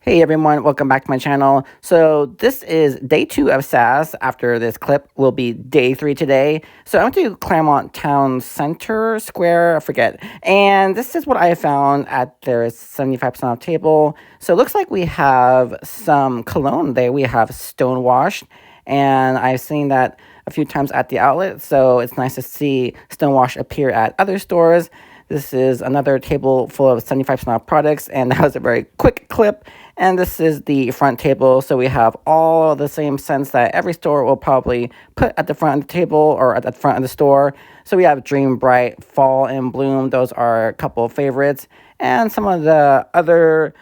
Hey everyone, welcome back to my channel. So this is day 2 of SAS. After this clip will be day 3 today. So I went to Claremont Town Center Square, I forget. And this is what I found at their 75% off table. So it looks like we have some cologne there. We have Stonewashed. And I've seen that a few times at the outlet. So it's nice to see Stonewash appear at other stores. This is another table full of 75% off products, and that was a very quick clip. And this is the front table, so we have all the same scents that every store will probably put at the front of the table or at the front of the store. So we have Dream Bright, Fall and Bloom. Those are a couple of favorites. And some of the other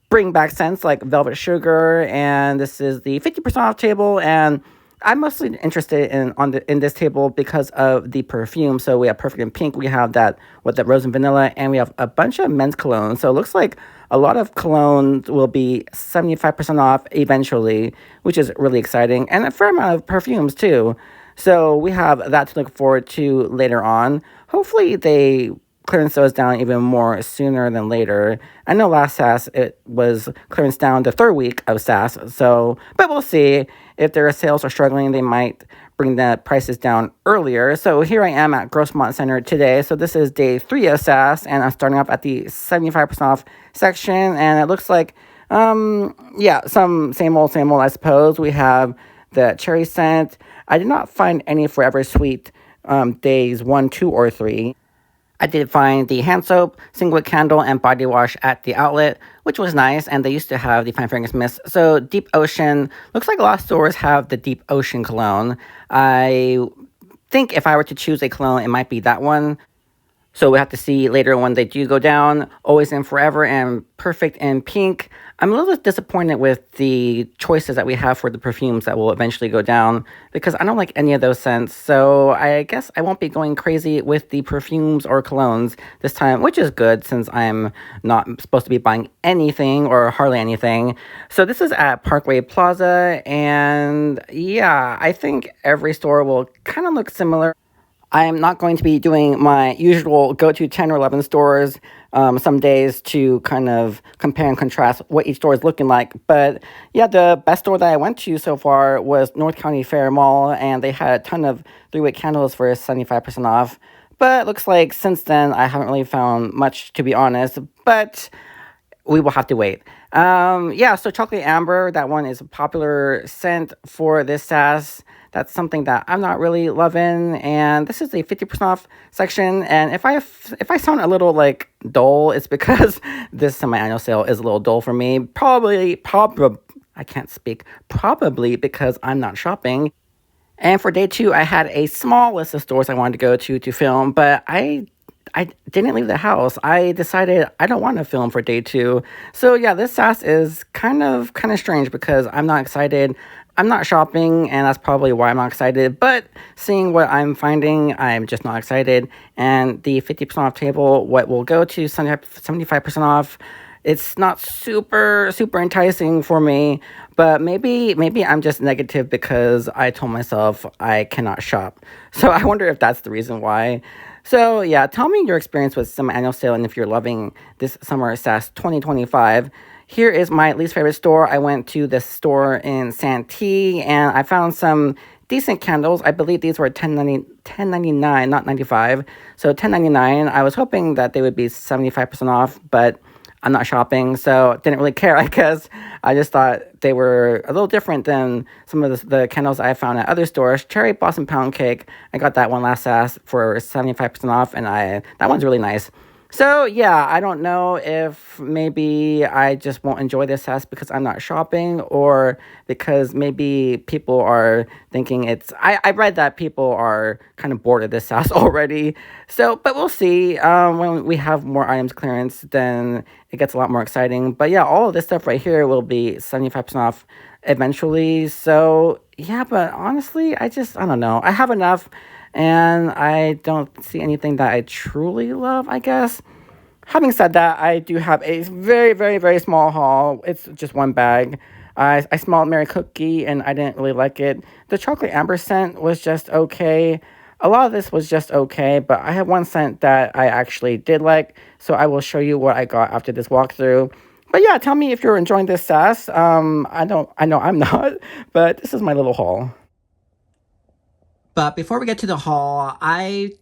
bring back scents like Velvet Sugar, and this is the 50% off table. And I'm mostly interested in this table because of the perfume. So we have Perfect in Pink, we have that with the rose and vanilla, and we have a bunch of men's cologne. So it looks like a lot of colognes will be 75% off eventually, which is really exciting, and a fair amount of perfumes too. So we have that to look forward to later on. Hopefully they clearance those down even more sooner than later. I know last SAS it was clearance down the third week of SAS, so but we'll see. If their sales are struggling, they might bring the prices down earlier. So here I am at Grossmont Center today. So this is day 3 of SAS, and I'm starting off at the 75% off section, and it looks like yeah, some same old, I suppose. We have the cherry scent. I did not find any Forever Sweet days 1, 2, or 3. I did find the hand soap, singlet candle, and body wash at the outlet, which was nice, and they used to have the Fine Fragrance Mist. So Deep Ocean, looks like a lot of stores have the Deep Ocean cologne. I think if I were to choose a cologne, it might be that one. So we'll have to see later when they do go down. Always and Forever and Perfect in Pink. I'm a little disappointed with the choices that we have for the perfumes that will eventually go down because I don't like any of those scents. So I guess I won't be going crazy with the perfumes or colognes this time, which is good since I'm not supposed to be buying anything or hardly anything. So this is at Parkway Plaza, and yeah, I think every store will kind of look similar. I'm not going to be doing my usual go-to 10 or 11 stores some days to kind of compare and contrast what each store is looking like. But yeah, the best store that I went to so far was North County Fair Mall, and they had a ton of 3-wick candles for 75% off. But it looks like since then, I haven't really found much, to be honest. But we will have to wait. Yeah, so Chocolate Amber, that one is a popular scent for this SAS. That's something that I'm not really loving, and this is the 50% off section. And if I sound a little like dull, it's because this semi-annual sale is a little dull for me. Probably I can't speak. Probably because I'm not shopping. And for day 2, I had a small list of stores I wanted to go to film, but I didn't leave the house. I decided I don't want to film for day 2. So yeah, this SAS is kind of strange because I'm not excited. I'm not shopping, and that's probably why I'm not excited. But seeing what I'm finding, I'm just not excited. And the 50% off table, what will go to 75% off, it's not super enticing for me. But maybe I'm just negative because I told myself I cannot shop. So I wonder if that's the reason why. So yeah, tell me your experience with semi-annual sale and if you're loving this summer SAS 2025. Here is my least favorite store. I went to this store in Santi, and I found some decent candles. I believe these were $10.99, not $95. So $10.99. I was hoping that they would be 75% off, but I'm not shopping, so didn't really care, I guess. I just thought they were a little different than some of the candles I found at other stores. Cherry Blossom Pound Cake, I got that one last SAS for 75% off, and that one's really nice. So yeah, I don't know if maybe I just won't enjoy this SAS because I'm not shopping, or because maybe people are thinking it's... I read that people are kind of bored of this SAS already. So, but we'll see. When we have more items clearance, then it gets a lot more exciting. But yeah, all of this stuff right here will be 75% off eventually. So yeah, but honestly, I don't know. I have enough, and I don't see anything that I truly love, I guess. Having said that, I do have a very small haul. It's just one bag. I smelled Mary Cookie, and I didn't really like it. The Chocolate Amber scent was just okay. A lot of this was just okay, but I have one scent that I actually did like, so I will show you what I got after this walkthrough. But yeah, tell me if you're enjoying this sass. I know I'm not, but this is my little haul. But before we get to the haul, I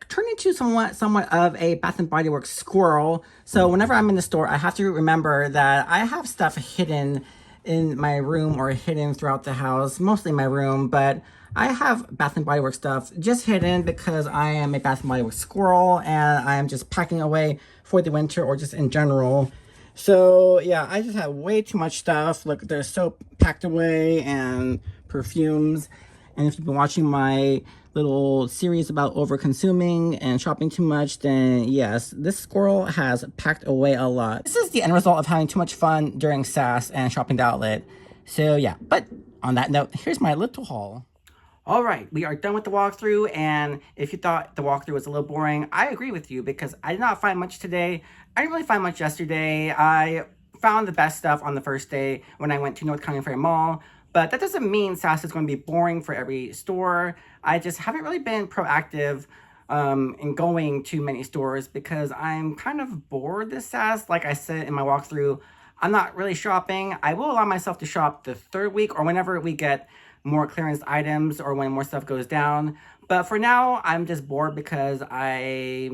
turned into somewhat of a Bath and Body Works squirrel. So whenever I'm in the store, I have to remember that I have stuff hidden in my room or hidden throughout the house, mostly my room, but I have Bath and Body Works stuff just hidden because I am a Bath and Body Works squirrel and I am just packing away for the winter or just in general. So yeah, I just have way too much stuff. Look, there's soap packed away and perfumes. And if you've been watching my little series about over-consuming and shopping too much, then yes, this squirrel has packed away a lot. This is the end result of having too much fun during SAS and shopping the outlet. So yeah, but on that note, here's my little haul. All right, we are done with the walkthrough, and if you thought the walkthrough was a little boring, I agree with you because I did not find much today. I didn't really find much yesterday. I found the best stuff on the first day when I went to North County Fair Mall, but that doesn't mean SAS is going to be boring for every store. I just haven't really been proactive in going to many stores because I'm kind of bored this SAS. Like I said in my walkthrough, I'm not really shopping. I will allow myself to shop the third week or whenever we get more clearance items or when more stuff goes down. But for now, I'm just bored because I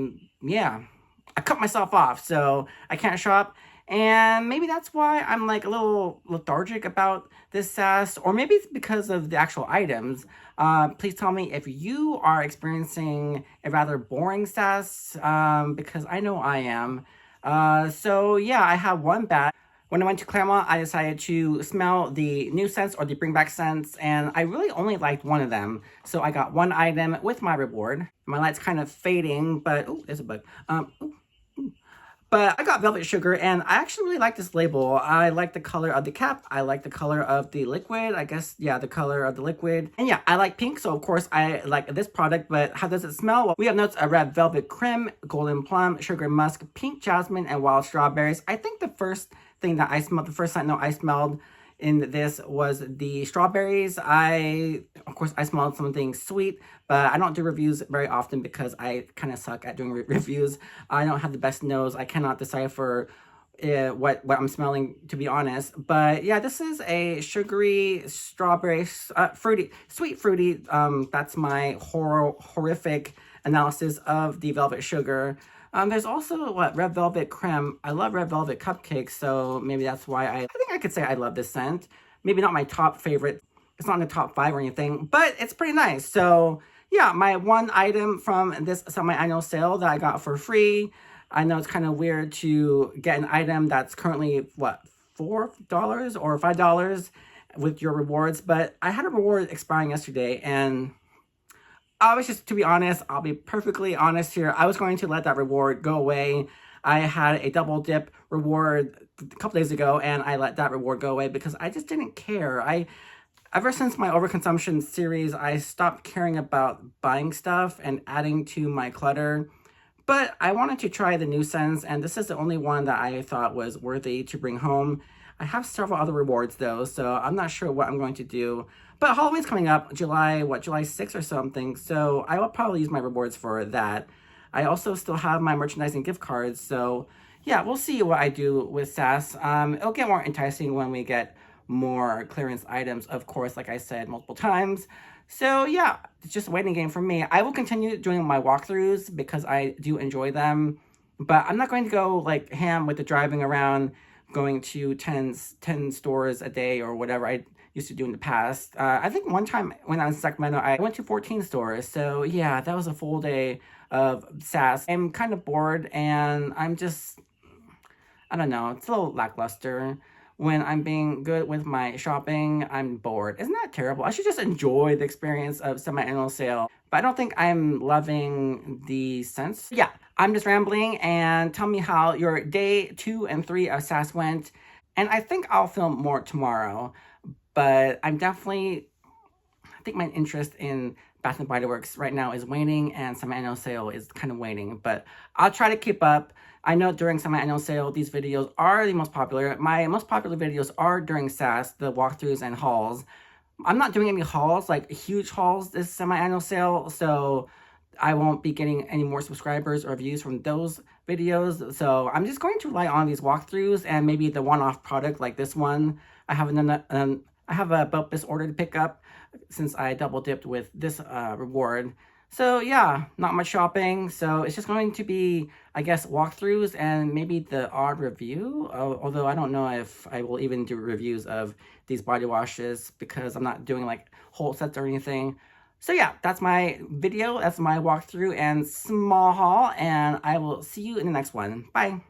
cut myself off, so I can't shop. And maybe that's why I'm like a little lethargic about this SAS, or maybe it's because of the actual items. Please tell me if you are experiencing a rather boring SAS, because I know I am. So yeah, I have one bad. When I went to Claremont, I decided to smell the new scents or the bring back scents, and I really only liked one of them. So I got one item with my reward. My light's kind of fading, but, oh, there's a bug. But I got Velvet Sugar, and I actually really like this label. I like the color of the cap. I like the color of the liquid. I guess, yeah, the color of the liquid. And yeah, I like pink, so of course I like this product, but how does it smell? Well, we have notes of red velvet creme, golden plum, sugar musk, pink jasmine, and wild strawberries. I think the first thing that I smelled, the first scent note I smelled in this was the strawberries. Of course, I smelled something sweet, but I don't do reviews very often because I kind of suck at doing reviews. I don't have the best nose. I cannot decipher what I'm smelling, to be honest. But yeah, this is a sugary, strawberry, sweet fruity. That's my horrific analysis of the Velvet Sugar. There's also, red velvet creme. I love red velvet cupcakes, so maybe that's why I think I could say I love this scent. Maybe not my top favorite. It's not in the top 5 or anything, but it's pretty nice. So yeah, my one item from this semi-annual sale that I got for free. I know it's kind of weird to get an item that's currently, what, $4 or $5 with your rewards, but I had a reward expiring yesterday, and I was just, to be honest, I'll be perfectly honest here, I was going to let that reward go away. I had a double dip reward a couple days ago, and I let that reward go away because I just didn't care. Ever since my Overconsumption series, I stopped caring about buying stuff and adding to my clutter. But I wanted to try the new scents, and this is the only one that I thought was worthy to bring home. I have several other rewards though, so I'm not sure what I'm going to do. But Halloween's coming up, July 6th or something, so I will probably use my rewards for that. I also still have my merchandising gift cards, so yeah, we'll see what I do with SAS. It'll get more enticing when we get more clearance items, of course, like I said multiple times. So yeah, it's just a waiting game for me. I will continue doing my walkthroughs because I do enjoy them, but I'm not going to go like ham with the driving around, going to 10 stores a day or whatever I used to do in the past. I think one time when I was in Sacramento, I went to 14 stores. So yeah, that was a full day of SAS. I'm kind of bored, and I don't know, it's a little lackluster. When I'm being good with my shopping, I'm bored. Isn't that terrible? I should just enjoy the experience of semi-annual sale. But I don't think I'm loving the scents. Yeah, I'm just rambling, and tell me how your day 2 and 3 of SAS went. And I think I'll film more tomorrow. But I think my interest in Bath & Body Works right now is waning, and semi-annual sale is kind of waning. But I'll try to keep up. I know during semi-annual sale, these videos are the most popular. My most popular videos are during SAS, the walkthroughs and hauls. I'm not doing any hauls, like huge hauls this semi-annual sale, so I won't be getting any more subscribers or views from those videos. So I'm just going to rely on these walkthroughs and maybe the one-off product like this one. I have a Bumpus order to pick up since I double dipped with this reward. So yeah, not much shopping. So it's just going to be, I guess, walkthroughs and maybe the odd review. Although I don't know if I will even do reviews of these body washes because I'm not doing like whole sets or anything. So yeah, that's my video. That's my walkthrough and small haul. And I will see you in the next one. Bye.